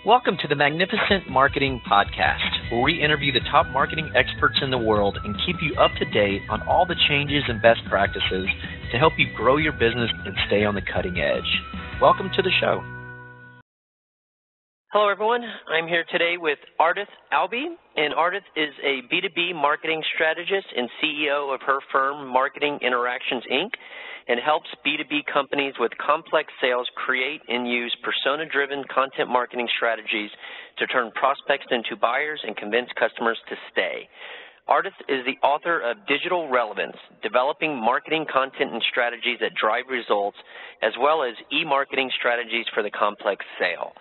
Welcome to the Magnificent Marketing Podcast, where we interview the top marketing experts in the world and keep you up to date on all the changes and best practices to help you grow your business and stay on the cutting edge. Welcome to the show. Hello, everyone. I'm here today with Ardath Albee, and Ardath is a B2B marketing strategist and CEO of her firm, Marketing Interactions, Inc., and helps B2B companies with complex sales create and use persona-driven content marketing strategies to turn prospects into buyers and convince customers to stay. Ardath is the author of Digital Relevance, Developing Marketing Content and Strategies that Drive Results, as well as E-Marketing Strategies for the Complex Sale.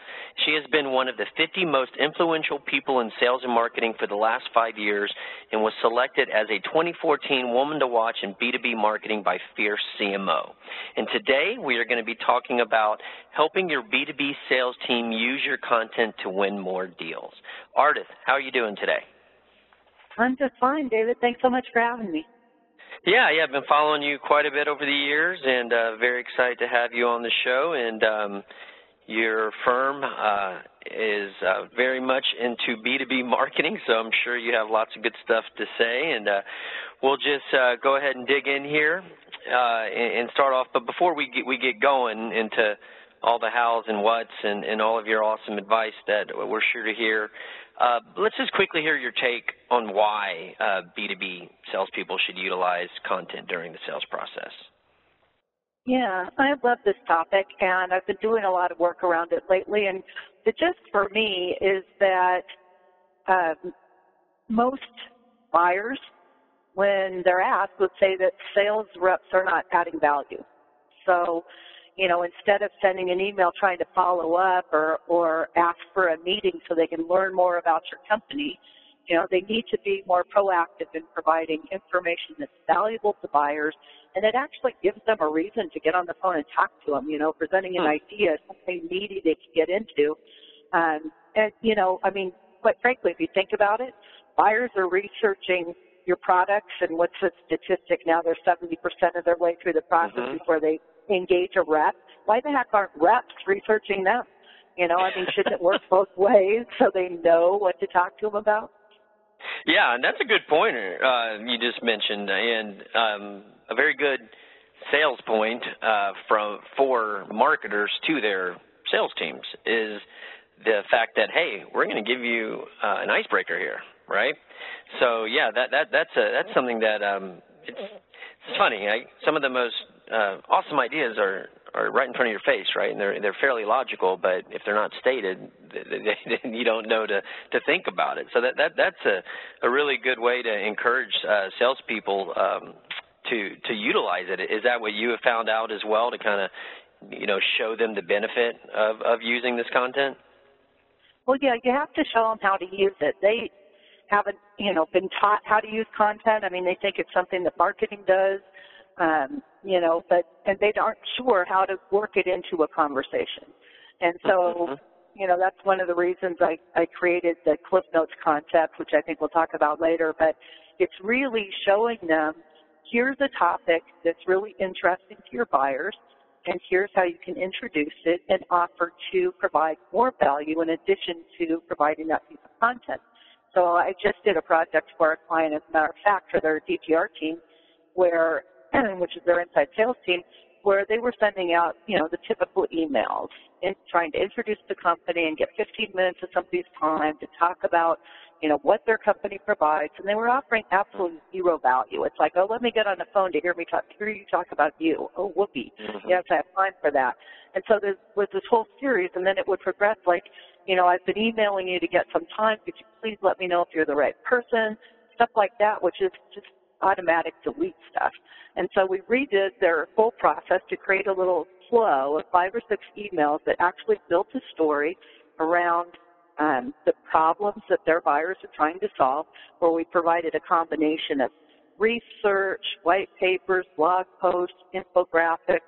She has been one of the 50 most influential people in sales and marketing for the last 5 years and was selected as a 2014 Woman to Watch in B2B Marketing by Fierce CMO. And today we are going to be talking about helping your B2B sales team use your content to win more deals. Ardath, how are you doing today? I'm just fine, David. Thanks so much for having me. Yeah, I've been following you quite a bit over the years, and very excited to have you on the show. And your firm is very much into B2B marketing, so I'm sure you have lots of good stuff to say. And we'll just go ahead and dig in here and start off. But before we get going into all the hows and whats and all of your awesome advice that we're sure to hear, let's just quickly hear your take on why B2B salespeople should utilize content during the sales process. Yeah, I love this topic, and I've been doing a lot of work around it lately. And the gist for me is that most buyers, when they're asked, would say that sales reps are not adding value. So, you know, instead of sending an email trying to follow up or ask for a meeting so they can learn more about your company, you know, they need to be more proactive in providing information that's valuable to buyers, and it actually gives them a reason to get on the phone and talk to them, you know, presenting an idea, something meaty they can get into. And, you know, I mean, quite frankly, if you think about it, buyers are researching your products, and what's the statistic now? They're 70% of their way through the process before they engage a rep. Why the heck aren't reps researching them? You know, I mean, shouldn't it work both ways so they know what to talk to them about? Yeah, and that's a good point you just mentioned, and a very good sales point for marketers to their sales teams is the fact that, hey, we're going to give you an icebreaker here, right? So yeah, that's something that it's funny. Some of the most awesome ideas are right in front of your face, right? And they're fairly logical, but if they're not stated, then you don't know to think about it. So that's a really good way to encourage salespeople to utilize it. Is that what you have found out as well, to kind of, you know, show them the benefit of using this content? Well, yeah, you have to show them how to use it. They haven't, you know, been taught how to use content. I mean, they think it's something that marketing does. You know, and they aren't sure how to work it into a conversation. And so, you know, that's one of the reasons I created the Cliff Notes concept, which I think we'll talk about later. But it's really showing them, here's a topic that's really interesting to your buyers, and here's how you can introduce it and offer to provide more value in addition to providing that piece of content. So I just did a project for a client, as a matter of fact, for their DTR team, which is their inside sales team, where they were sending out, you know, the typical emails and trying to introduce the company and get 15 minutes of somebody's time to talk about, you know, what their company provides, and they were offering absolutely zero value. It's like, oh, let me get on the phone to hear you talk about you. Oh, whoopee. Yes, I have time for that. And so there was this whole series, and then it would progress like, you know, I've been emailing you to get some time. Could you please let me know if you're the right person? Stuff like that, which is just automatic delete stuff. And so we redid their whole process to create a little flow of 5 or 6 emails that actually built a story around the problems that their buyers are trying to solve, where we provided a combination of research, white papers, blog posts, infographics,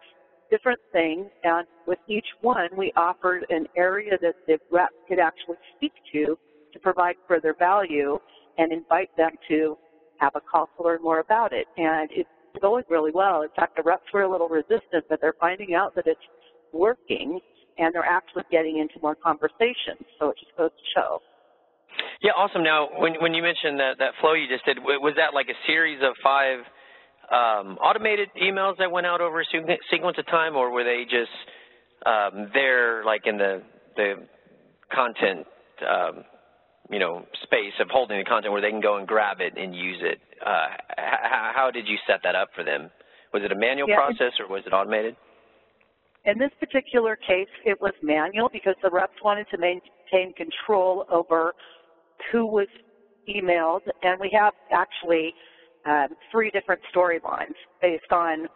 different things. And with each one, we offered an area that the rep could actually speak to provide further value and invite them to have a call to learn more about it. And it's going really well. In fact, the reps were a little resistant, but they're finding out that it's working. and they're actually getting into more conversations. So it just goes to show. Yeah, awesome. Now, when you mentioned that flow you just did, was that like a series of 5 automated emails that went out over a sequence of time, or were they just there like in the content, space of holding the content where they can go and grab it and use it? How did you set that up for them? Was it a manual process or was it automated? In this particular case, it was manual because the reps wanted to maintain control over who was emailed, and we have actually 3 different storylines based on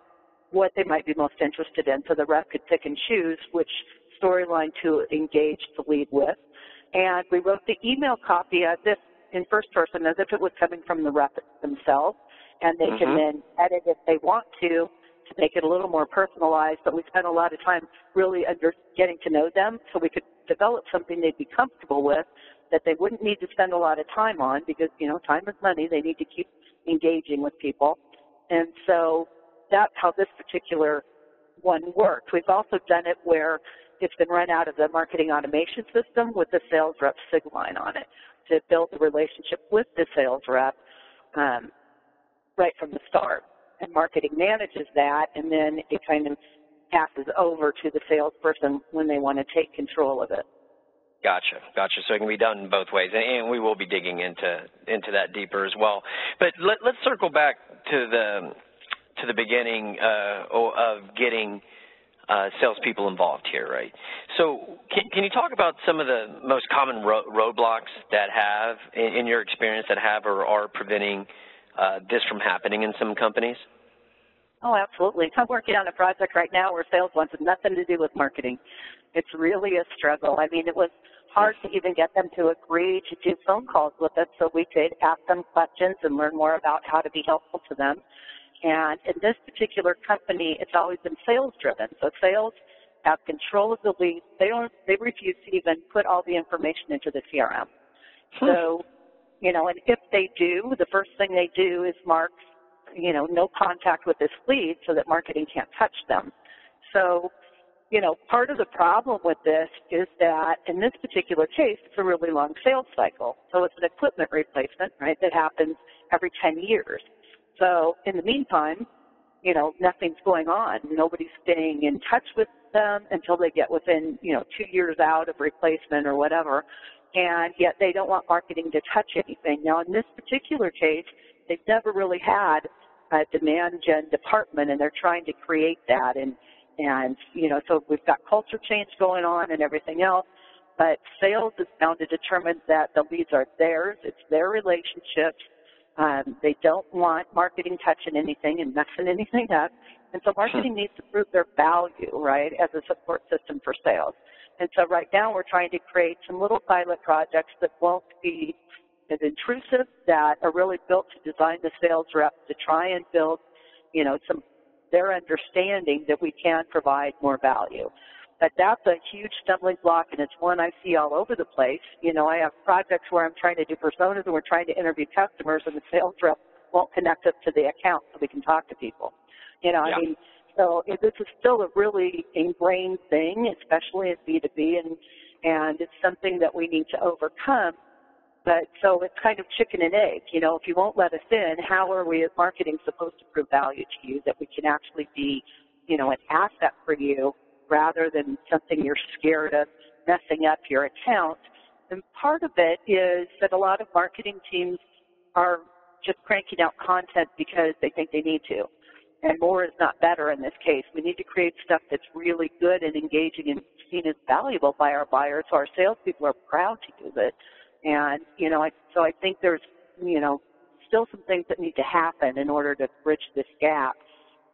what they might be most interested in, so the rep could pick and choose which storyline to engage the lead with. And we wrote the email copy as if in first person, as if it was coming from the rep themselves, and they can then edit if they want to make it a little more personalized, but we spent a lot of time really getting to know them so we could develop something they'd be comfortable with that they wouldn't need to spend a lot of time on because, time is money. They need to keep engaging with people. And so that's how this particular one worked. We've also done it where it's been run out of the marketing automation system with the sales rep sig line on it to build the relationship with the sales rep right from the start. And marketing manages that, and then it kind of passes over to the salesperson when they want to take control of it. Gotcha. So it can be done both ways, and we will be digging into that deeper as well. But let's circle back to the beginning of getting salespeople involved here, right? So can you talk about some of the most common roadblocks that have, in your experience, that have or are preventing this from happening in some companies? Oh, absolutely. I'm working on a project right now where sales wants nothing to do with marketing. It's really a struggle. I mean, it was hard to even get them to agree to do phone calls with us so we could ask them questions and learn more about how to be helpful to them. And in this particular company, it's always been sales-driven. So sales have control of the leads. They refuse to even put all the information into the CRM. So, and if they do, the first thing they do is mark, no contact with this lead so that marketing can't touch them. So, part of the problem with this is that in this particular case, it's a really long sales cycle. So it's an equipment replacement, right, that happens every 10 years. So in the meantime, nothing's going on. Nobody's staying in touch with them until they get within, 2 years out of replacement or whatever. And yet they don't want marketing to touch anything. Now, in this particular case, they've never really had a demand gen department, and they're trying to create that. And so we've got culture change going on and everything else. But sales is bound to determine that the leads are theirs. It's their relationships. They don't want marketing touching anything and messing anything up. And so marketing needs to prove their value, right, as a support system for sales. And so right now we're trying to create some little pilot projects that won't be as intrusive, that are really built to design the sales rep to try and build, their understanding that we can provide more value. But that's a huge stumbling block, and it's one I see all over the place. I have projects where I'm trying to do personas and we're trying to interview customers, and the sales rep won't connect us to the account so we can talk to people. So this is still a really ingrained thing, especially in B2B, and it's something that we need to overcome. But so it's kind of chicken and egg. If you won't let us in, how are we as marketing supposed to prove value to you that we can actually be, an asset for you rather than something you're scared of messing up your account? And part of it is that a lot of marketing teams are just cranking out content because they think they need to. And more is not better in this case. We need to create stuff that's really good and engaging and seen as valuable by our buyers, so our salespeople are proud to use it. And, so I think there's, still some things that need to happen in order to bridge this gap.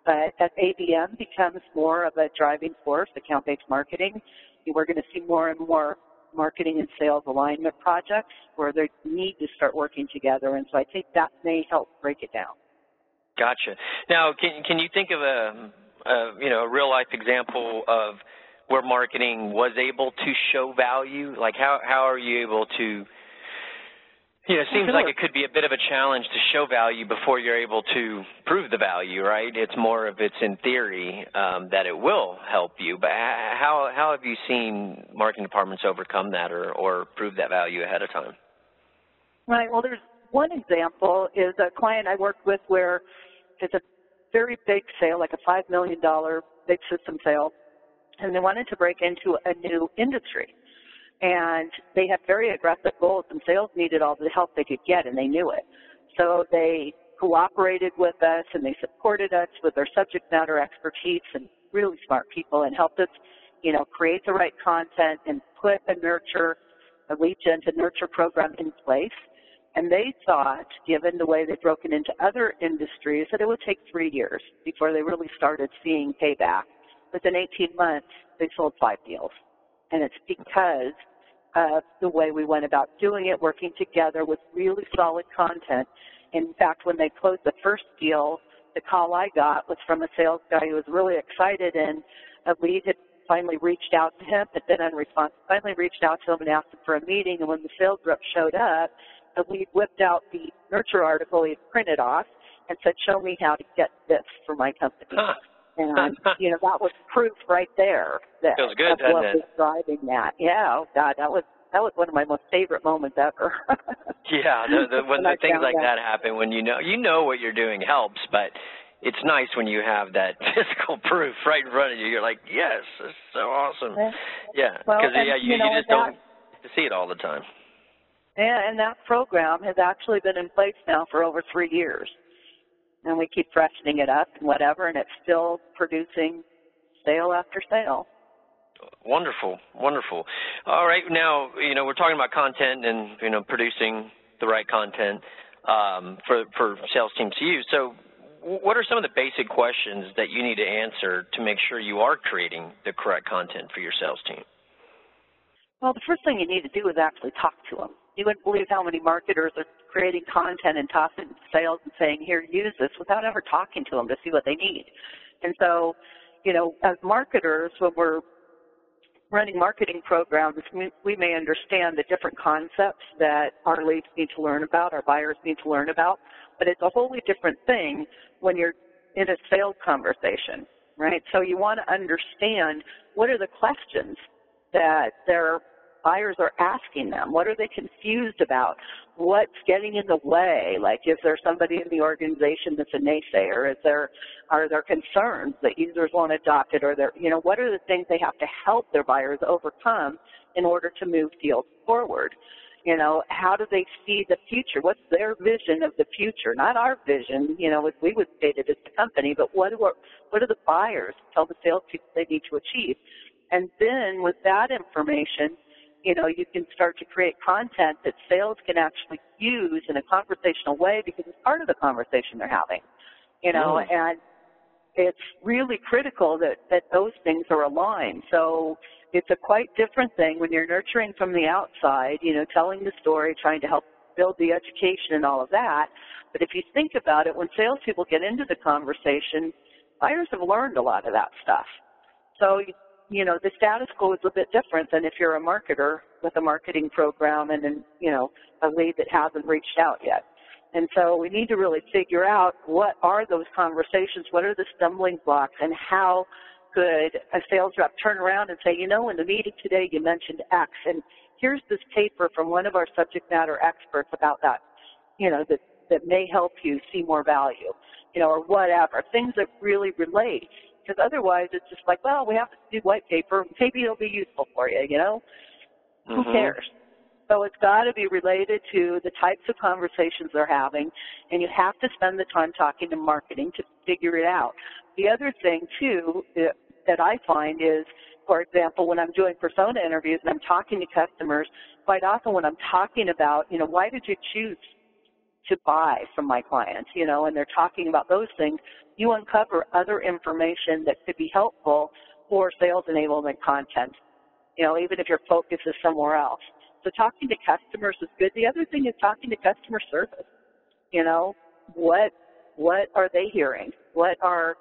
But as ABM becomes more of a driving force, account-based marketing, we're going to see more and more marketing and sales alignment projects where they need to start working together. And so I think that may help break it down. Gotcha. Now, can you think of a real-life example of where marketing was able to show value? Like how are you able to It seems like it could be a bit of a challenge to show value before you're able to prove the value, right? It's more of it's in theory that it will help you. But how have you seen marketing departments overcome that or prove that value ahead of time? Right. Well, there's one example is a client I worked with where it's a very big sale, like a $5 million big system sale, and they wanted to break into a new industry. And they had very aggressive goals, and sales needed all the help they could get, and they knew it. So they cooperated with us, and they supported us with their subject matter expertise and really smart people, and helped us, create the right content and put a lead gen to nurture program in place. And they thought, given the way they've broken into other industries, that it would take 3 years before they really started seeing payback. Within 18 months, they sold 5 deals. And it's because of the way we went about doing it, working together with really solid content. In fact, when they closed the first deal, the call I got was from a sales guy who was really excited, and a lead had finally reached out to him, had been unresponsive, finally reached out to him and asked him for a meeting. And when the sales rep showed up, the lead whipped out the nurture article he had printed off and said, "Show me how to get this for my company." And, that was proof right there that feels good, what doesn't it? was driving that. Yeah, oh God, that was one of my most favorite moments ever. Yeah, when the things like that happen, when you know what you're doing helps, but it's nice when you have that physical proof right in front of you. You're like, yes, this is so awesome. Yeah, because you just don't get to see it all the time. Yeah, and that program has actually been in place now for over 3 years. And we keep freshening it up and whatever, and it's still producing sale after sale. Wonderful, wonderful. All right, now, we're talking about content and, producing the right content for sales teams to use. So what are some of the basic questions that you need to answer to make sure you are creating the correct content for your sales team? Well, the first thing you need to do is actually talk to them. You wouldn't believe how many marketers are creating content and tossing sales and saying, here, use this, without ever talking to them to see what they need. And so, as marketers, when we're running marketing programs, we may understand the different concepts that our leads need to learn about, our buyers need to learn about, but it's a wholly different thing when you're in a sales conversation, right? So you want to understand what are the questions that their buyers are asking them. What are they confused about? What's getting in the way? Like, is there somebody in the organization that's a naysayer? Are there concerns that users won't adopt it? Or what are the things they have to help their buyers overcome in order to move deals forward? How do they see the future? What's their vision of the future? Not our vision, as we would state it as the company, but what do the buyers tell the salespeople they need to achieve? And then with that information, you can start to create content that sales can actually use in a conversational way because it's part of the conversation they're having, and it's really critical that those things are aligned. So it's a quite different thing when you're nurturing from the outside, telling the story, trying to help build the education and all of that. But if you think about it, when salespeople get into the conversation, buyers have learned a lot of that stuff. So the status quo is a bit different than if you're a marketer with a marketing program and then, a lead that hasn't reached out yet. And so we need to really figure out what are those conversations, what are the stumbling blocks, and how could a sales rep turn around and say, in the meeting today you mentioned X, and here's this paper from one of our subject matter experts about that, that may help you see more value, or whatever, things that really relate. Because otherwise it's just like, well, we have to do white paper. Maybe it'll be useful for you, Who cares? So it's got to be related to the types of conversations they're having, and you have to spend the time talking to marketing to figure it out. The other thing, too, that I find is, for example, when I'm doing persona interviews and I'm talking to customers, quite often when I'm talking about, why did you choose to buy from my clients, and they're talking about those things, you uncover other information that could be helpful for sales enablement content, even if your focus is somewhere else. So talking to customers is good. The other thing is talking to customer service. What are they hearing? What are,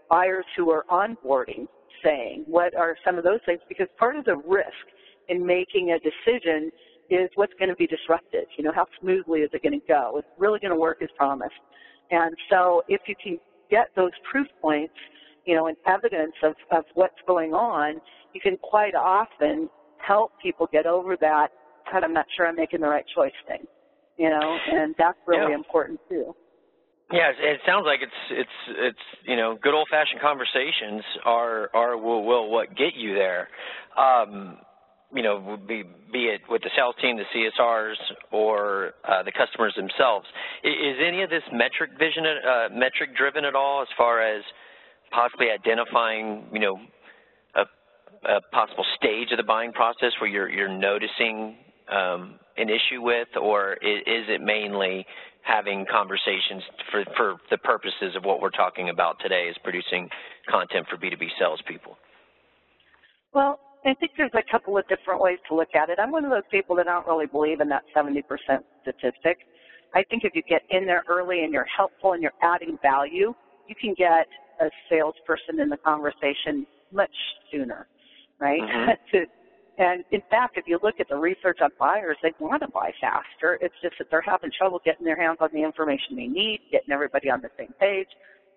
buyers who are onboarding saying? What are some of those things? Because part of the risk in making a decision is what's going to be disrupted. You know, how smoothly is it going to go? Is it really going to work as promised? And so if you can get those proof points, you know, and evidence of what's going on, you can quite often help people get over that, God, I'm not sure I'm making the right choice thing, you know, and that's really important too. Yeah, it sounds like it's you know, good old-fashioned conversations will what get you there. You know, be it with the sales team, the CSRs, or the customers themselves. Is any of this metric driven at all, as far as possibly identifying, you know, a possible stage of the buying process where you're noticing an issue with, or is it mainly having conversations for the purposes of what we're talking about today, is producing content for B2B salespeople? Well, I think there's a couple of different ways to look at it. I'm one of those people that don't really believe in that 70% statistic. I think if you get in there early and you're helpful and you're adding value, you can get a salesperson in the conversation much sooner, right? Mm-hmm. And in fact, if you look at the research on buyers, they want to buy faster. It's just that they're having trouble getting their hands on the information they need, getting everybody on the same page,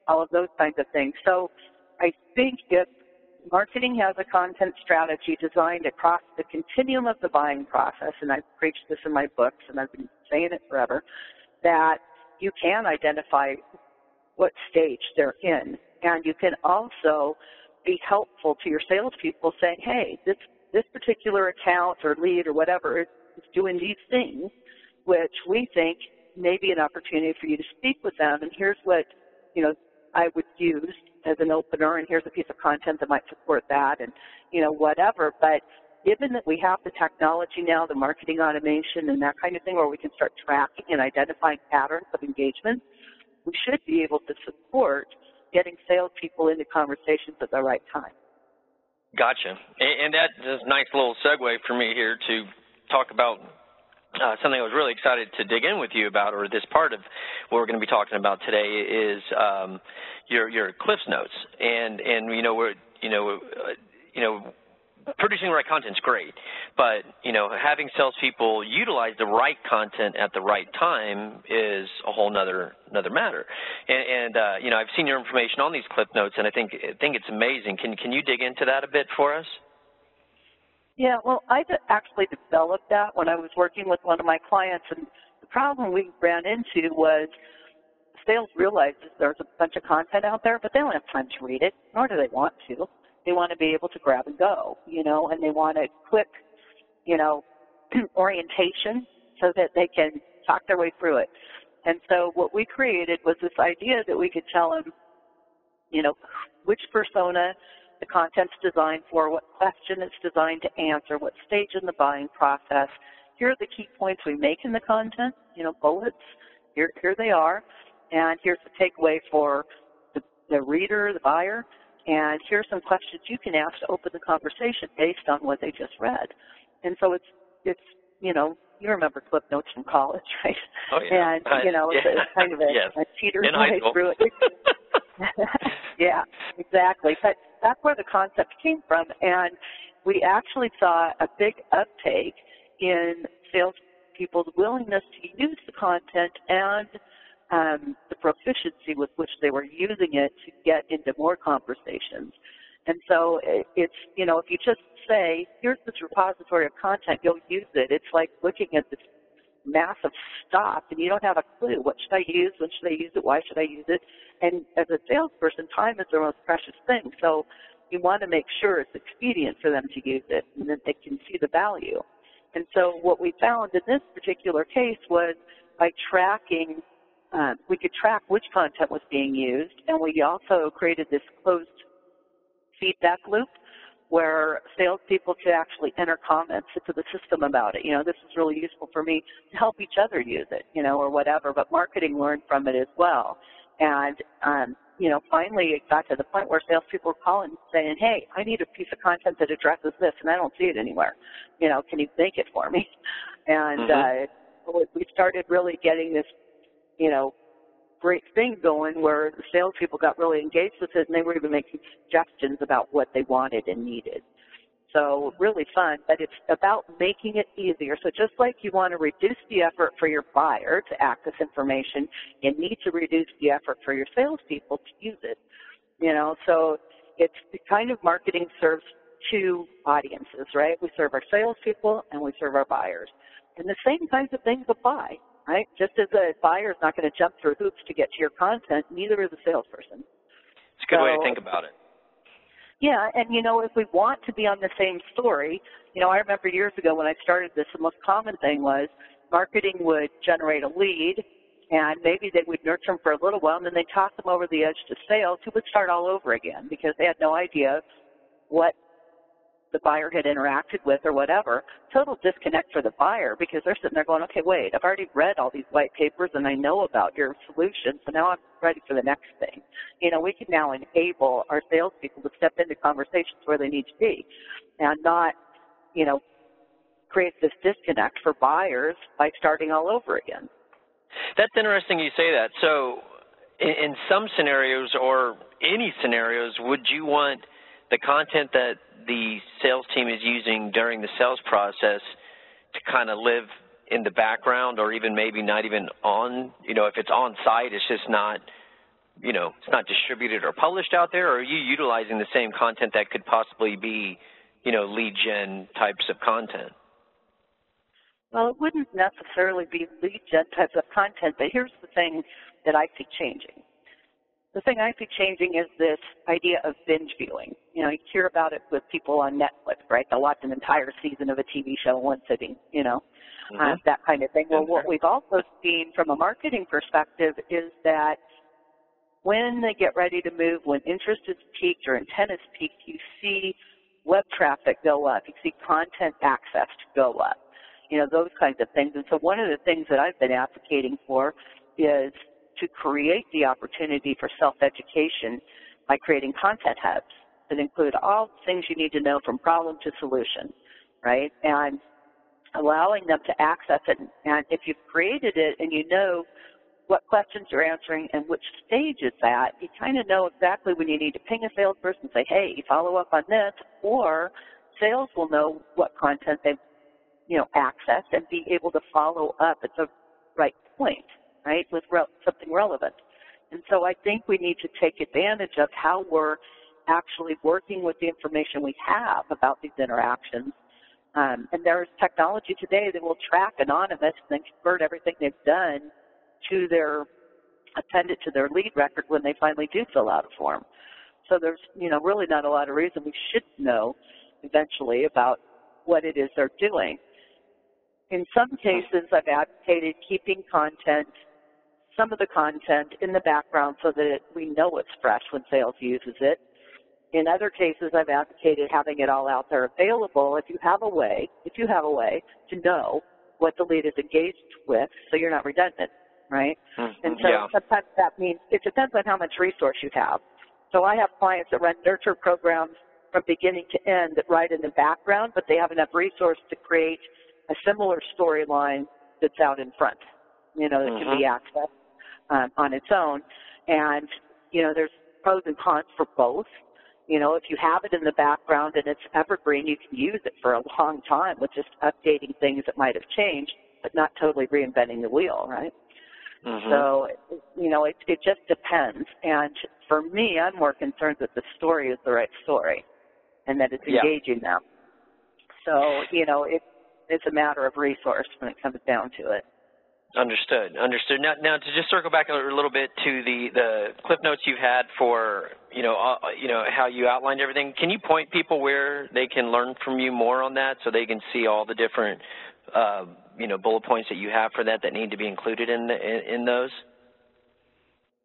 all of those kinds of things. So I think if marketing has a content strategy designed across the continuum of the buying process, and I've preached this in my books and I've been saying it forever, that you can identify what stage they're in. And you can also be helpful to your salespeople saying, hey, this particular account or lead or whatever is doing these things, which we think may be an opportunity for you to speak with them, and here's what, you know, I would use as an opener, and here's a piece of content that might support that, and, you know, whatever. But given that we have the technology now, the marketing automation and that kind of thing, where we can start tracking and identifying patterns of engagement, we should be able to support getting salespeople into conversations at the right time. Gotcha. And that is a nice little segue for me here to talk about something I was really excited to dig in with you about, or this part of what we're going to be talking about today is your Cliffs Notes. And producing the right content is great, but, you know, having salespeople utilize the right content at the right time is a whole nother matter. And you know, I've seen your information on these Cliff Notes, and I think it's amazing. Can you dig into that a bit for us? Yeah, well, I actually developed that when I was working with one of my clients, and the problem we ran into was sales realized that there's a bunch of content out there, but they don't have time to read it, nor do they want to. They want to be able to grab and go, you know, and they want a quick, you know, orientation so that they can talk their way through it. And so what we created was this idea that we could tell them, you know, which persona the content's designed for, what question it's designed to answer, what stage in the buying process. Here are the key points we make in the content, you know, bullets. Here they are. And here's the takeaway for the reader, the buyer. And here's some questions you can ask to open the conversation based on what they just read. And so it's you know, you remember Cliff Notes from college, right? Oh, yeah. And, you know, it's kind of a cheater's way through it. Yeah, exactly. But that's where the concept came from. And we actually saw a big uptake in salespeople's willingness to use the content and the proficiency with which they were using it to get into more conversations. And so it's, you know, if you just say, here's this repository of content, go use it. It's like looking at this massive stock and you don't have a clue. What should I use? When should I use it? Why should I use it? And as a salesperson, time is their most precious thing. So you want to make sure it's expedient for them to use it and that they can see the value. And so what we found in this particular case was by tracking, we could track which content was being used, and we also created this closed feedback loop where salespeople could actually enter comments into the system about it. You know, this is really useful for me to help each other use it, you know, or whatever, but marketing learned from it as well. And, you know, finally it got to the point where salespeople were calling saying, hey, I need a piece of content that addresses this, and I don't see it anywhere. You know, can you make it for me? And we started really getting this, you know, great thing going where the salespeople got really engaged with it, and they were even making suggestions about what they wanted and needed. So really fun, but it's about making it easier. So just like you want to reduce the effort for your buyer to access information, you need to reduce the effort for your salespeople to use it. So it's the kind of marketing serves two audiences, right? We serve our salespeople and we serve our buyers. And the same kinds of things apply, right? Just as a buyer is not going to jump through hoops to get to your content, neither is a salesperson. It's a good way to think about it. Yeah, and if we want to be on the same story, I remember years ago when I started this, the most common thing was marketing would generate a lead, and maybe they would nurture them for a little while, and then they'd toss them over the edge to sales, who would start all over again because they had no idea what the buyer had interacted with or whatever. Total disconnect for the buyer because they're sitting there going, okay, wait, I've already read all these white papers and I know about your solution, so now I'm ready for the next thing. We can now enable our salespeople to step into conversations where they need to be and not, create this disconnect for buyers by starting all over again. That's interesting you say that. So in some scenarios or any scenarios, would you want the content that the sales team is using during the sales process to kind of live in the background or even maybe not even on, if it's on site, it's just not, it's not distributed or published out there? Or are you utilizing the same content that could possibly be, lead gen types of content? Well, it wouldn't necessarily be lead gen types of content, but here's the thing that I see changing. The thing I see changing is this idea of binge viewing. You hear about it with people on Netflix, right? They'll watch an entire season of a TV show in one sitting, that kind of thing. Well, what we've also seen from a marketing perspective is that when they get ready to move, when interest is peaked or intent is peaked, you see web traffic go up. You see content access go up, those kinds of things. And so one of the things that I've been advocating for is to create the opportunity for self-education by creating content hubs that include all the things you need to know from problem to solution, right? And allowing them to access it. And if you've created it and you know what questions you're answering and which stage it's at, you kind of know exactly when you need to ping a salesperson and say, hey, follow up on this, or sales will know what content they've, accessed and be able to follow up at the right point, right, with something relevant. And so I think we need to take advantage of how we're actually working with the information we have about these interactions. And there's technology today that will track anonymous and then convert everything they've done to append it to their lead record when they finally do fill out a form. So there's, really not a lot of reason we should know eventually about what it is they're doing. In some cases, I've advocated keeping some of the content in the background so that we know it's fresh when sales uses it. In other cases, I've advocated having it all out there available if you have a way to know what the lead is engaged with so you're not redundant, right? And so sometimes that means it depends on how much resource you have. So I have clients that run nurture programs from beginning to end that write in the background, but they have enough resource to create a similar storyline that's out in front, that can be accessed on its own. And, there's pros and cons for both. If you have it in the background and it's evergreen, you can use it for a long time with just updating things that might have changed, but not totally reinventing the wheel, right? So, it just depends. And for me, I'm more concerned that the story is the right story and that it's engaging them. So, it's a matter of resource when it comes down to it. Understood. Now to just circle back a little bit to the cliff notes you've had for, how you outlined everything, can you point people where they can learn from you more on that so they can see all the different, bullet points that you have for that need to be included in those?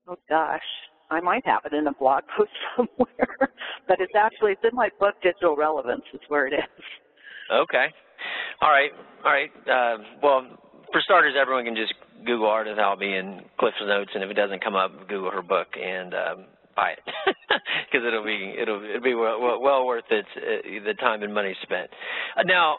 Oh, gosh. I might have it in a blog post somewhere, but it's in my book, Digital Relevance is where it is. Okay. All right. Well, for starters, everyone can just Google Ardath Albee and Cliff's Notes, and if it doesn't come up, Google her book and buy it because it'll be well worth the time and money spent. Now,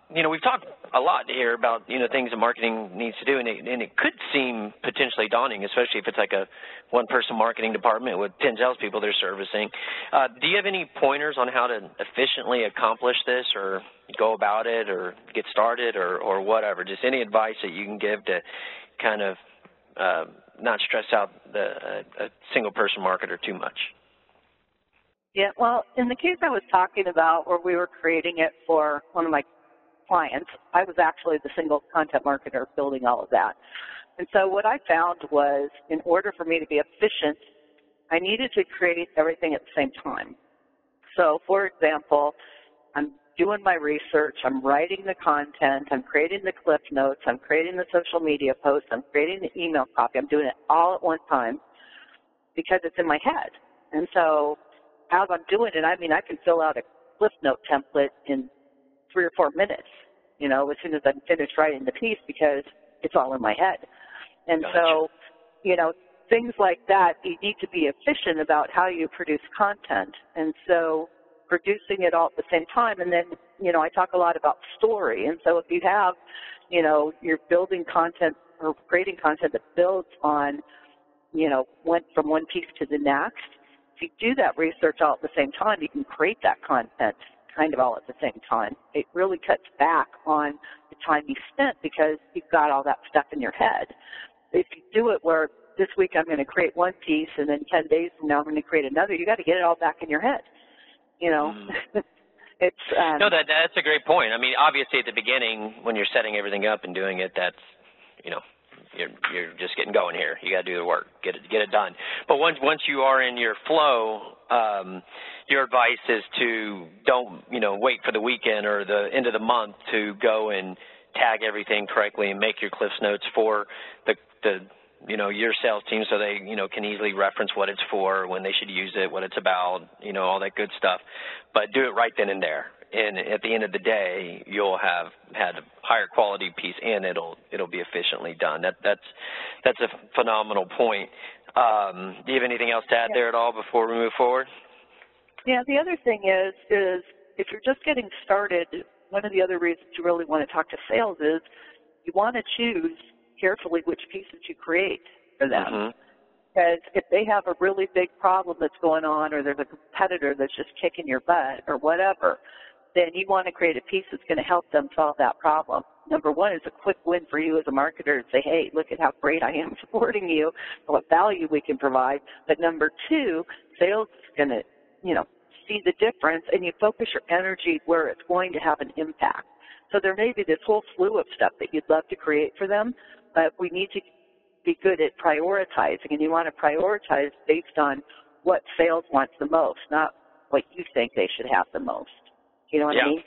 we've talked a lot here about, things that marketing needs to do, and it could seem potentially daunting, especially if it's like a one-person marketing department with 10 salespeople they're servicing. Do you have any pointers on how to efficiently accomplish this or go about it or get started or whatever? Just any advice that you can give to kind of not stress out a single-person marketer too much? Yeah, well, in the case I was talking about where we were creating it for one of my clients, I was actually the single content marketer building all of that. And so what I found was in order for me to be efficient, I needed to create everything at the same time. So, for example, I'm doing my research, I'm writing the content, I'm creating the cliff notes, I'm creating the social media posts, I'm creating the email copy. I'm doing it all at one time because it's in my head. And so as I'm doing it, I can fill out a cliff note template in 3 or 4 minutes, as soon as I'm finished writing the piece because it's all in my head. And Gotcha. So, things like that, you need to be efficient about how you produce content. And so producing it all at the same time. And then, I talk a lot about story. And so if you have, you're building content or creating content that builds on, went from one piece to the next, if you do that research all at the same time, you can create that content kind of all at the same time. It really cuts back on the time you spent because you've got all that stuff in your head. If you do it where this week I'm going to create one piece and then 10 days from now I'm going to create another, you got to get it all back in your head. It's no, that's a great point. Obviously at the beginning when you're setting everything up and doing it, that's you're just getting going here. You got to do the work, get it done. But once you are in your flow, your advice is to don't wait for the weekend or the end of the month to go and tag everything correctly and make your Cliffs Notes for the your sales team so they can easily reference what it's for, when they should use it, what it's about, all that good stuff. But do it right then and there. And at the end of the day, you'll have had a higher quality piece, and it'll be efficiently done. That's a phenomenal point. Do you have anything else to add there at all before we move forward? Yeah, the other thing is if you're just getting started, one of the other reasons you really want to talk to sales is you want to choose carefully which pieces you create for them. Mm-hmm. Because if they have a really big problem that's going on, or there's a competitor that's just kicking your butt or whatever, then you want to create a piece that's going to help them solve that problem. Number one is a quick win for you as a marketer to say, hey, look at how great I am supporting you, what value we can provide. But number two, sales is going to, see the difference, and you focus your energy where it's going to have an impact. So there may be this whole slew of stuff that you'd love to create for them, but we need to be good at prioritizing, and you want to prioritize based on what sales wants the most, not what you think they should have the most. You know what I mean?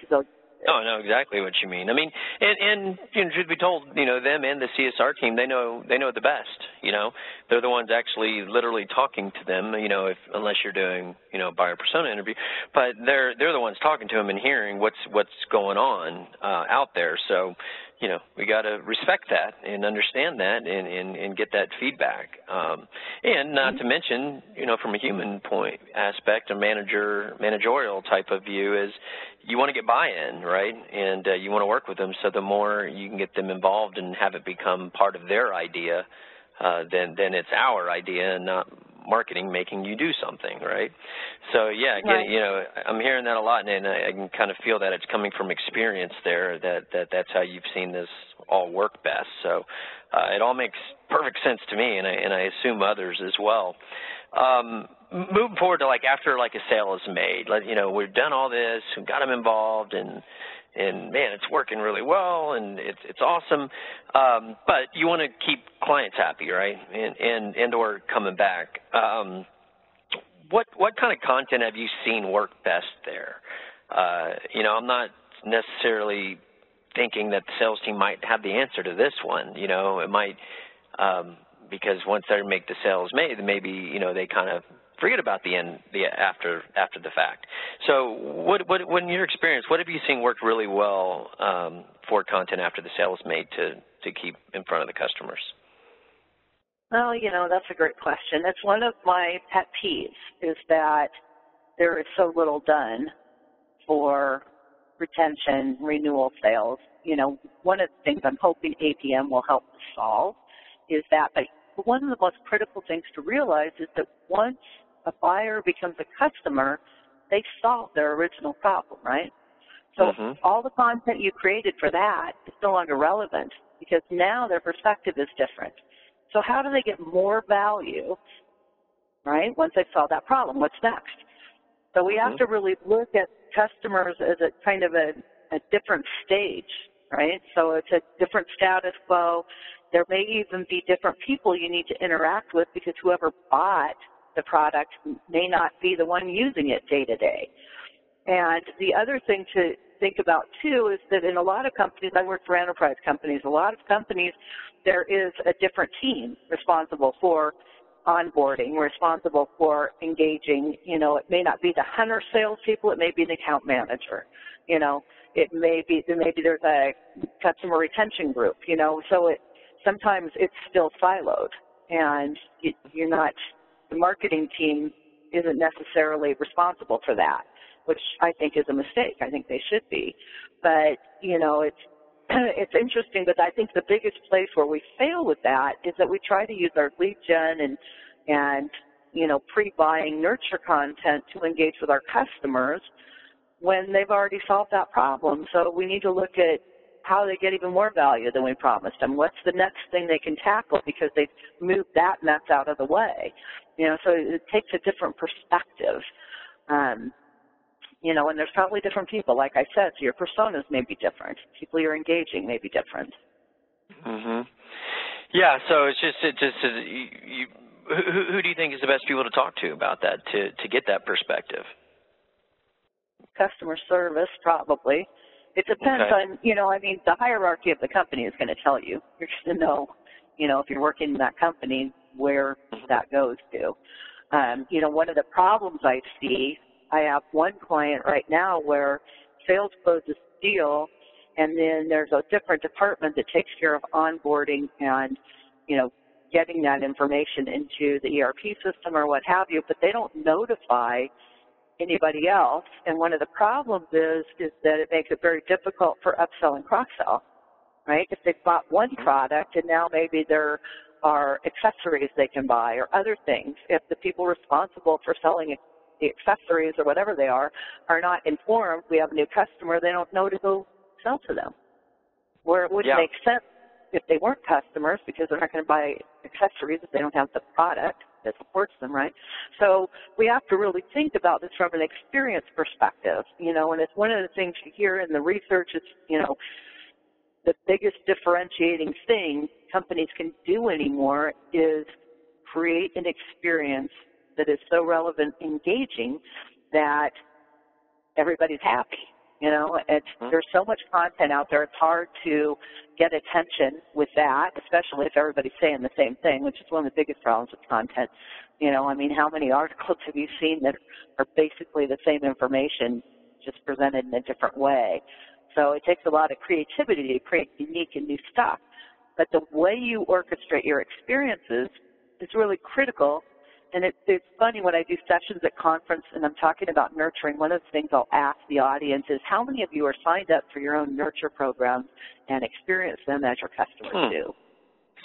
I know exactly what you mean. And truth be told, them and the CSR team, they know the best. They're the ones actually literally talking to them. Unless you're doing buyer persona interview, but they're the ones talking to them and hearing what's going on out there. So we got to respect that and understand that and get that feedback. And not to mention, from a human point aspect, a managerial type of view is you want to get buy-in, right? And you want to work with them. So the more you can get them involved and have it become part of their idea, then it's our idea and not marketing making you do something, right? So yeah, again, I'm hearing that a lot, and I can kind of feel that it's coming from experience there. That's how you've seen this all work best. So it all makes perfect sense to me, and I assume others as well. Moving forward to after a sale is made, we've done all this, we've got them involved, and man, it's working really well, and it's awesome. But you want to keep clients happy, right? And or coming back. What kind of content have you seen work best there? I'm not necessarily thinking that the sales team might have the answer to this one. It might because once they make the sales made, maybe they kind of forget about after the fact. So what in your experience, what have you seen work really well for content after the sale is made to keep in front of the customers? Well, that's a great question. That's one of my pet peeves, is that there is so little done for retention, renewal sales. You know, one of the things I'm hoping APM will help to solve is that, but one of the most critical things to realize is that once a buyer becomes a customer, they solve their original problem, right? So all the content you created for that is no longer relevant because now their perspective is different. So how do they get more value, right, once they solve that problem? What's next? So we have to really look at customers as a kind of a different stage, right? So it's a different status quo. There may even be different people you need to interact with because whoever bought the product may not be the one using it day to day. And the other thing to think about, too, is that in a lot of companies, I work for enterprise companies, a lot of companies, there is a different team responsible for onboarding, responsible for engaging. You know, it may not be the hunter salespeople, it may be the account manager. You know, it may be, maybe there's a customer retention group, you know, so sometimes it's still siloed, and you're not, the marketing team isn't necessarily responsible for that, which I think is a mistake. I think they should be. But, you know, it's interesting, but I think the biggest place where we fail with that is that we try to use our lead gen and you know, pre-buying nurture content to engage with our customers when they've already solved that problem. So we need to look at how they get even more value than we promised them. What's the next thing they can tackle because they've moved that mess out of the way? You know, so it takes a different perspective. You know, and there's probably different people, like I said, so your personas may be different. People you're engaging may be different. Yeah, so who do you think is the best people to talk to about that, to get that perspective? Customer service, probably. It depends on, you know, I mean, the hierarchy of the company is going to tell you. You're going to know, you know, if you're working in that company, where that goes to. You know, one of the problems I see, I have one client right now where sales closes the deal, and then there's a different department that takes care of onboarding and, you know, getting that information into the ERP system or what have you, but they don't notify anybody else. And one of the problems is that it makes it very difficult for upsell and cross-sell, right? If they've bought one product and now maybe there are accessories they can buy or other things, if the people responsible for selling the accessories or whatever they are not informed, we have a new customer, they don't know to go sell to them. Where it would make sense if they weren't customers, because they're not going to buy accessories if they don't have the product that supports them, right? So we have to really think about this from an experience perspective, you know, and it's one of the things you hear in the research is, you know, the biggest differentiating thing companies can do anymore is create an experience that is so relevant, engaging, that everybody's happy. You know, there's so much content out there, it's hard to get attention with that, especially if everybody's saying the same thing, which is one of the biggest problems with content. You know, I mean, how many articles have you seen that are basically the same information, just presented in a different way? So it takes a lot of creativity to create unique and new stuff. But the way you orchestrate your experiences is really critical. And it's funny when I do sessions at conference and I'm talking about nurturing, one of the things I'll ask the audience is how many of you are signed up for your own nurture programs and experience them as your customers do?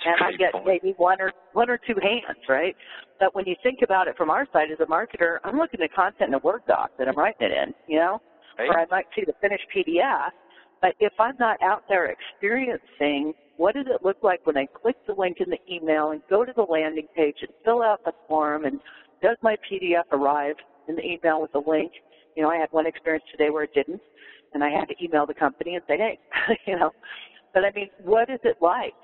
And I get maybe one or two hands, right? But when you think about it from our side as a marketer, I'm looking at content in a Word doc that I'm writing it in, you know, or I might see the finished PDF. But if I'm not out there experiencing, what does it look like when I click the link in the email and go to the landing page and fill out the form, and does my PDF arrive in the email with the link? You know, I had one experience today where it didn't, and I had to email the company and say, hey, you know. But, I mean, what is it like?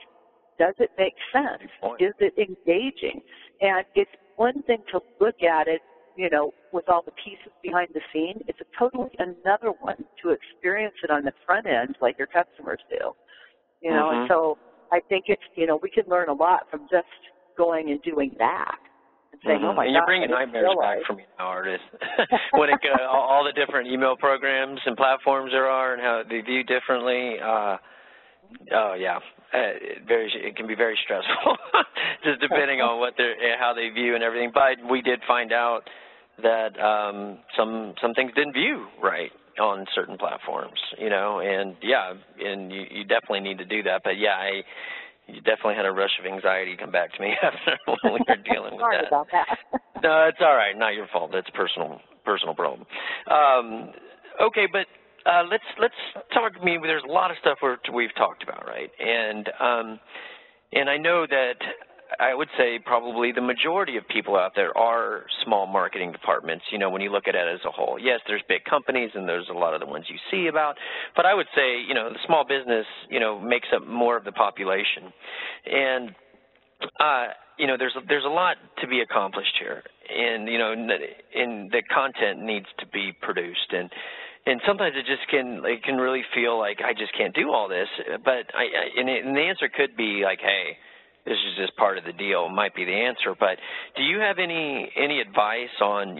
Does it make sense? Is it engaging? And it's one thing to look at it, you know, with all the pieces behind the scene. It's a totally another one to experience it on the front end like your customers do. You know, and so I think it's, you know, we can learn a lot from just going and doing that. And saying, oh my and God, you're bringing nightmares back for me now, Ardath. When all the different email programs and platforms there are and how they view differently, it can be very stressful, just depending on how they view and everything. But we did find out that some things didn't view right. on certain platforms, and and you definitely need to do that. But you definitely had a rush of anxiety come back to me after when we were dealing with Sorry that. about that. No, it's all right. Not your fault. That's a personal problem. Okay, but let's talk to me. There's a lot of stuff we've talked about, right? And I know that I would say probably the majority of people out there are small marketing departments, when you look at it as a whole. Yes, there's big companies and there's a lot of the ones you see about, but I would say, the small business, makes up more of the population. And, there's a lot to be accomplished here. And, and the content needs to be produced. And sometimes it can really feel like I just can't do all this. But and the answer could be like, hey, this is just part of the deal, might be the answer. But do you have any advice on,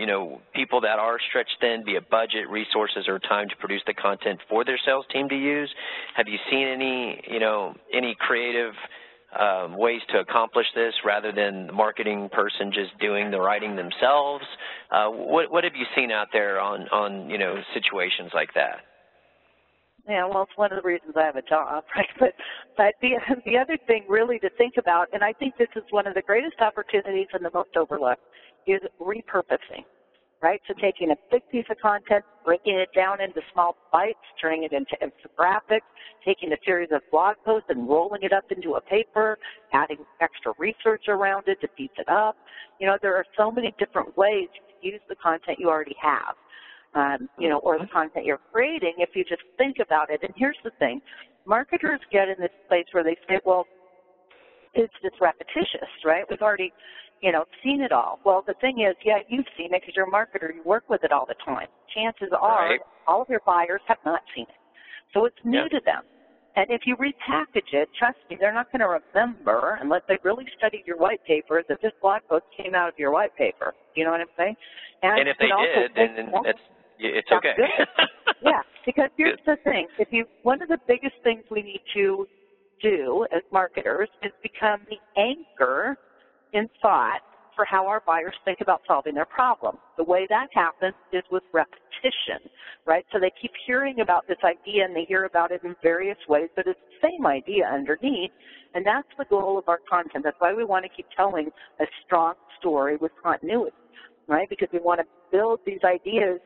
people that are stretched thin, be it budget, resources, or time to produce the content for their sales team to use? Have you seen any creative ways to accomplish this rather than the marketing person just doing the writing themselves? What have you seen out there on situations like that? Yeah, well, it's one of the reasons I have a job, right? But the other thing really to think about, and I think this is one of the greatest opportunities and the most overlooked, is repurposing, right? So taking a big piece of content, breaking it down into small bites, turning it into infographics, taking a series of blog posts and rolling it up into a paper, adding extra research around it to beef it up. There are so many different ways to use the content you already have. Or the content you're creating if you just think about it. And here's the thing. Marketers get in this place where they say, well, it's just repetitious, right? We've already, seen it all. Well, the thing is, yeah, you've seen it because you're a marketer. You work with it all the time. Chances are all of your buyers have not seen it. So it's new to them. And if you repackage it, trust me, they're not going to remember unless they really studied your white paper that this blog post came out of your white paper. Do you know what I'm saying? And if they did, then it's okay. Yeah, because here's the thing. One of the biggest things we need to do as marketers is become the anchor in thought for how our buyers think about solving their problem. The way that happens is with repetition, right? So they keep hearing about this idea and they hear about it in various ways, but it's the same idea underneath, and that's the goal of our content. That's why we want to keep telling a strong story with continuity, right? Because we want to build these ideas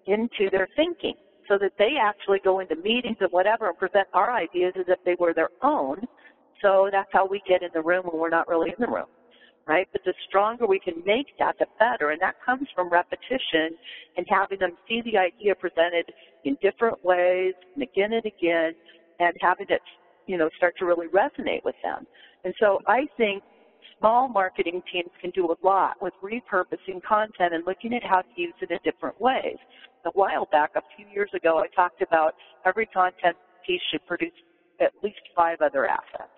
into their thinking so that they actually go into meetings and whatever and present our ideas as if they were their own. So that's how we get in the room when we're not really in the room, right? But the stronger we can make that, the better. And that comes from repetition and having them see the idea presented in different ways and again and having it, start to really resonate with them. And so I think small marketing teams can do a lot with repurposing content and looking at how to use it in different ways. A while back, a few years ago, I talked about every content piece should produce at least 5 other assets,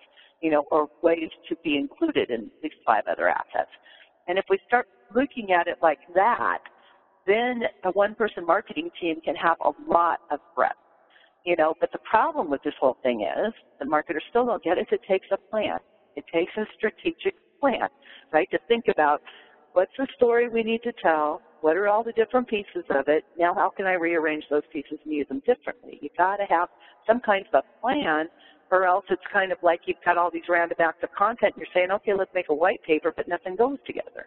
or ways to be included in these 5 other assets. And if we start looking at it like that, then a one-person marketing team can have a lot of breadth. But the problem with this whole thing is, the marketers still don't get it, it takes a plan. It takes a strategic plan, right, to think about what's the story we need to tell, what are all the different pieces of it, now how can I rearrange those pieces and use them differently? You've got to have some kind of a plan, or else it's kind of like you've got all these roundabouts of content and you're saying, okay, let's make a white paper, but nothing goes together.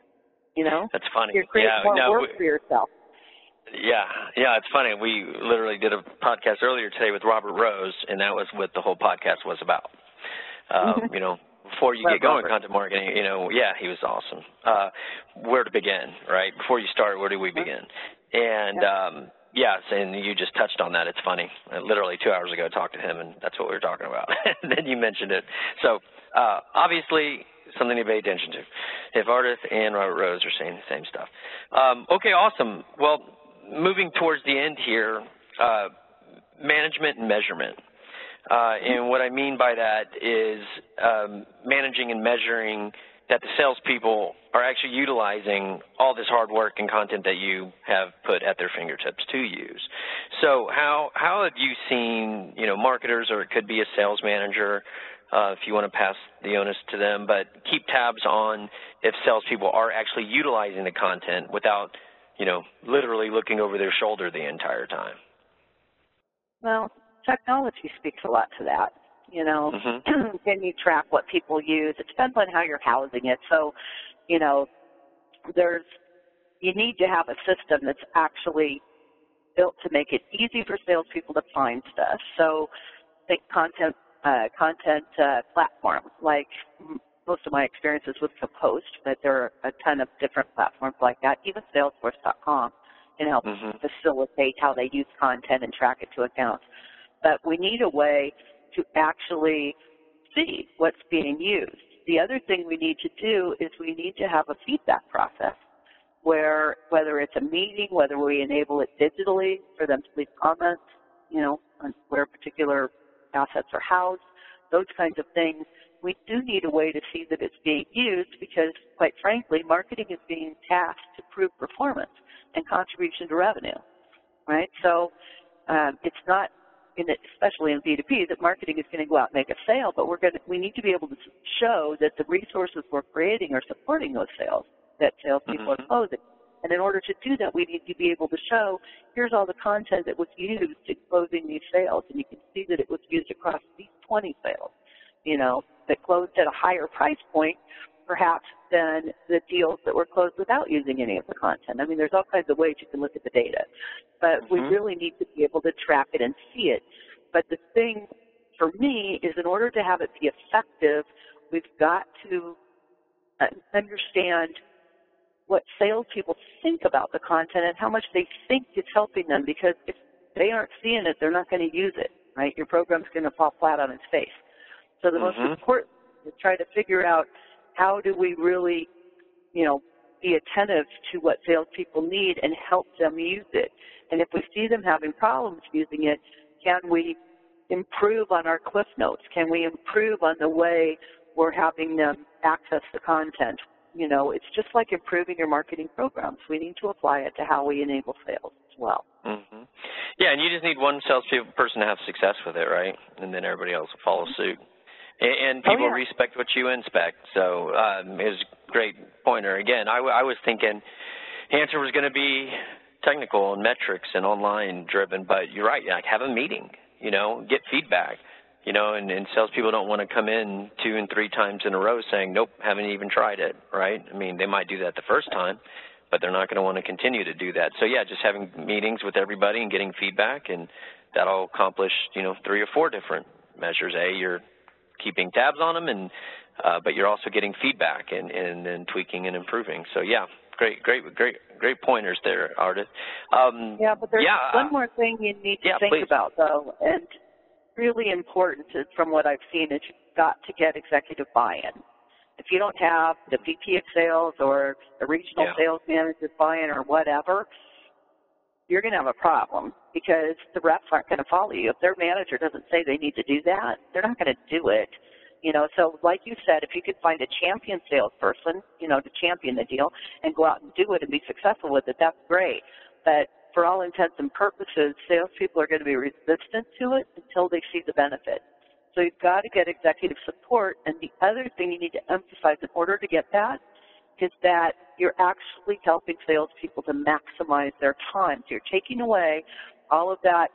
That's funny. You're creating more work for yourself. Yeah, it's funny. We literally did a podcast earlier today with Robert Rose, and that was what the whole podcast was about. Before you get going with content marketing, he was awesome. Where to begin, right? Before you start, where do we begin? And, yes, and you just touched on that. It's funny. I literally 2 hours ago I talked to him, and that's what we were talking about. And then you mentioned it. So, obviously, something to pay attention to. If Ardath and Robert Rose are saying the same stuff. Okay, awesome. Well, moving towards the end here, management and measurement. And what I mean by that is managing and measuring that the salespeople are actually utilizing all this hard work and content that you have put at their fingertips to use. So how have you seen, marketers, or it could be a sales manager, if you want to pass the onus to them, but keep tabs on if salespeople are actually utilizing the content without, literally looking over their shoulder the entire time? Well, technology speaks a lot to that. You know, can you track what people use? It depends on how you're housing it. So, you know, you need to have a system that's actually built to make it easy for salespeople to find stuff. So, think content platform. Like most of my experiences with Compost, but there are a ton of different platforms like that. Even Salesforce.com can help facilitate how they use content and track it to accounts. But we need a way to actually see what's being used. The other thing we need to do is we need to have a feedback process where, whether it's a meeting, whether we enable it digitally for them to leave comments, you know, on where particular assets are housed, those kinds of things. We do need a way to see that it's being used because, quite frankly, marketing is being tasked to prove performance and contribution to revenue, right? So it's not, especially in B2B, that marketing is going to go out and make a sale, but we need to be able to show that the resources we're creating are supporting those sales, that salespeople are closing. And in order to do that, we need to be able to show, here's all the content that was used in closing these sales, and you can see that it was used across these 20 sales, you know, that closed at a higher price point, perhaps, than the deals that were closed without using any of the content. I mean, there's all kinds of ways you can look at the data, but we really need to be able to track it and see it. But the thing for me is, in order to have it be effective, we've got to understand what salespeople think about the content and how much they think it's helping them, because if they aren't seeing it, they're not going to use it, right? Your program's going to fall flat on its face. So the most important is try to figure out, how do we really, you know, be attentive to what salespeople need and help them use it? And if we see them having problems using it, can we improve on our cliff notes? Can we improve on the way we're having them access the content? You know, it's just like improving your marketing programs. We need to apply it to how we enable sales as well. Yeah, and you just need one salesperson to have success with it, right? And then everybody else will follow suit. And people respect what you inspect. So it was a great pointer. Again, I was thinking the answer was going to be technical and metrics and online driven, but you're right. Like, have a meeting, you know, get feedback, you know, and salespeople don't want to come in 2 and 3 times in a row saying, nope, haven't even tried it, right? I mean, they might do that the first time, but they're not going to want to continue to do that. So, yeah, just having meetings with everybody and getting feedback, and that'll accomplish, you know, 3 or 4 different measures. You're keeping tabs on them, and but you're also getting feedback and then tweaking and improving. So yeah, great pointers there, Ardath. Yeah, but there's one more thing you need to think about, though, and really important from what I've seen is you've got to get executive buy-in. If you don't have the VP of sales or the regional sales manager's buy-in or whatever, you're going to have a problem, because the reps aren't going to follow you. If their manager doesn't say they need to do that, they're not going to do it. You know, so like you said, if you could find a champion salesperson, you know, to champion the deal and go out and do it and be successful with it, that's great. But for all intents and purposes, salespeople are going to be resistant to it until they see the benefit. So you've got to get executive support. And the other thing you need to emphasize in order to get that is that you're actually helping salespeople to maximize their time. So you're taking away all of that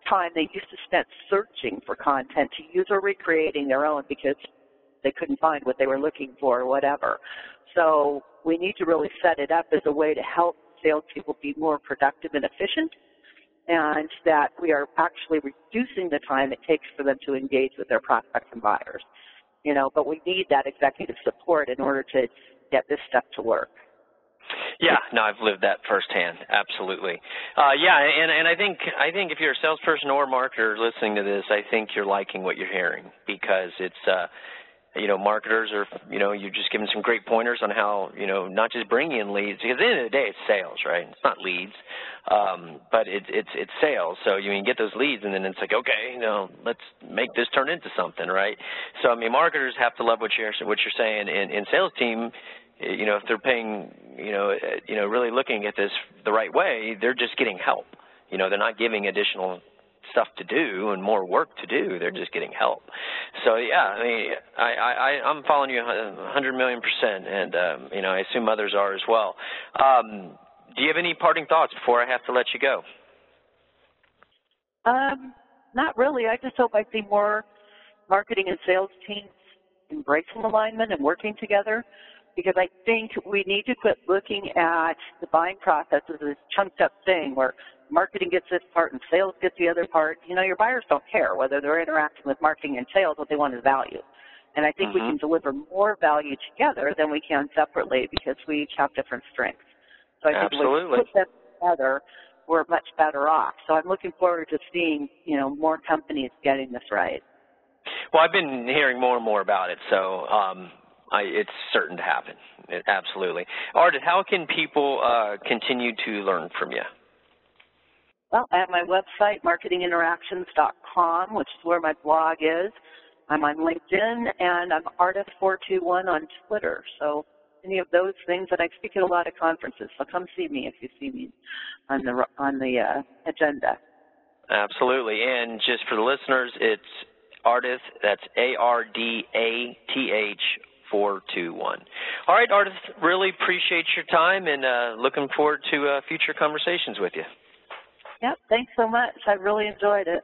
time they used to spend searching for content to use or recreating their own because they couldn't find what they were looking for or whatever. So we need to really set it up as a way to help salespeople be more productive and efficient, and that we are actually reducing the time it takes for them to engage with their prospects and buyers. You know, but we need that executive support in order to get this stuff to work. Yeah, no, I've lived that firsthand. Absolutely. And I think if you're a salesperson or marketer listening to this, I think you're liking what you're hearing, because it's you know, marketers are, you know, you're just giving some great pointers on how, you know, not just bringing in leads, because at the end of the day, it's sales, right? It's not leads, but it's sales. So you can get those leads, and then it's like, okay, you know, let's make this turn into something, right? So I mean, marketers have to love what you're saying, and sales team, you know, if they're paying, you know, really looking at this the right way, they're just getting help. You know, they're not giving additional stuff to do and more work to do. They're just getting help. So yeah, I mean, I'm following you 100 million %, and you know, I assume others are as well. Do you have any parting thoughts before I have to let you go? Not really. I just hope I see more marketing and sales teams embracing alignment and working together, because I think we need to quit looking at the buying process as this chunked up thing where marketing gets this part and sales gets the other part. You know, your buyers don't care whether they're interacting with marketing and sales. What they want is value. And I think we can deliver more value together than we can separately because we each have different strengths. So I think if we put them together, we're much better off. So I'm looking forward to seeing, you know, more companies getting this right. Well, I've been hearing more and more about it, so it's certain to happen. Absolutely. Ardath, how can people continue to learn from you? Well, I have my website, marketinginteractions.com, which is where my blog is. I'm on LinkedIn, and I'm Ardath421 on Twitter. So any of those things, and I speak at a lot of conferences, so come see me if you see me on the agenda. Absolutely. And just for the listeners, it's Ardath, that's ARDATH 421. All right, Ardath, really appreciate your time and looking forward to future conversations with you. Yep, thanks so much. I really enjoyed it.